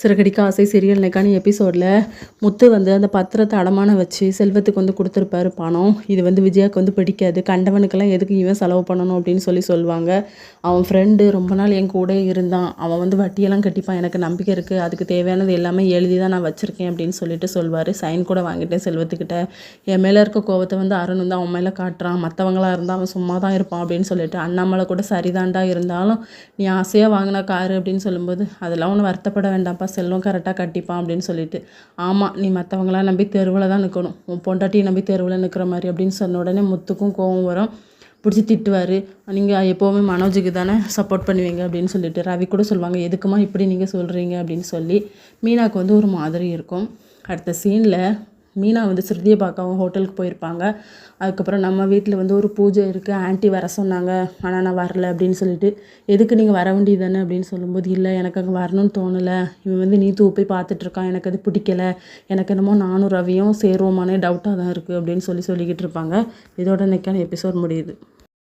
சிறகடிக்க ஆசை சீரியல் நெக்கானி எபிசோடில் முத்து வந்து அந்த பத்திரத்தை அடமானம் வச்சு செல்வத்துக்கு வந்து கொடுத்துருப்பாரு பணம். இது வந்து விஜயாவுக்கு வந்து பிடிக்காது. கண்டவனுக்கெல்லாம் எதுக்கு இவன் செலவு பண்ணணும் அப்படின்னு சொல்லுவாங்க. அவன் ஃப்ரெண்டு ரொம்ப நாள் என் கூட இருந்தான், அவன் வந்து வட்டியெல்லாம் கட்டிப்பான், எனக்கு நம்பிக்கை இருக்குது, அதுக்கு தேவையானது எல்லாமே எழுதி தான் நான் வச்சுருக்கேன் அப்படின்னு சொல்லுவார். சைன் கூட வாங்கிட்டேன் செல்வத்துக்கிட்ட. என் மேலே இருக்க கோவத்தை வந்து அருண் வந்து அவன் மேலே காட்டுறான், மற்றவங்களாக இருந்தால் அவன் சும்மா தான் இருப்பான் அப்படின்னு சொல்லிட்டு. அண்ணாமலை கூட சரிதாண்டா, இருந்தாலும் நீ ஆசையாக வாங்கின காரு அப்படின்னு சொல்லும்போது அதெல்லாம் ஒன்று வருத்தப்பட வேண்டாம்ப்பா, செல்வம் கரெக்டாக கட்டிப்பான் அப்படின்னு சொல்லிட்டு. ஆமாம், நீ மற்றவங்களாம் நம்பி தெருவில் தான் நிற்கணும், உன் பொண்டாட்டியை நம்பி தெருவில் நிற்கிற மாதிரி அப்படின்னு சொன்ன உடனே முத்துக்கும் கோவம் வரும். பிடிச்சி திட்டுவார். நீங்கள் எப்போவுமே மனோஜுக்கு தானே சப்போர்ட் பண்ணுவீங்க அப்படின்னு சொல்லிட்டு. ரவி கூட சொல்லுவாங்க, எதுக்குமா இப்படி நீங்கள் சொல்கிறீங்க அப்படின்னு சொல்லி. மீனாவுக்கு வந்து ஒரு மாதிரி இருக்கும். அடுத்த சீனில் மீனா வந்து ஸ்ருதியை பார்க்க அவங்க ஹோட்டலுக்கு போயிருப்பாங்க. அதுக்கப்புறம் நம்ம வீட்டில் வந்து ஒரு பூஜை இருக்குது, ஆன்ட்டி வர சொன்னாங்க, ஆனால் நான் வரல அப்படின்னு சொல்லிட்டு. எதுக்கு நீங்கள் வர வேண்டியது தானே அப்படின்னு சொல்லும்போது, இல்லை எனக்கு அங்கே வரணும்னு தோணலை, இவன் வந்து நீத்து போய் பார்த்துட்ருக்கான், எனக்கு அது பிடிக்கலை, எனக்கு என்னமோ நானும் ரவியும் சேருவோமானே டவுட்டாக தான் இருக்குது அப்படின்னு சொல்லிக்கிட்டு இருப்பாங்க. இதோட நெக்கான எபிசோட் முடியுது.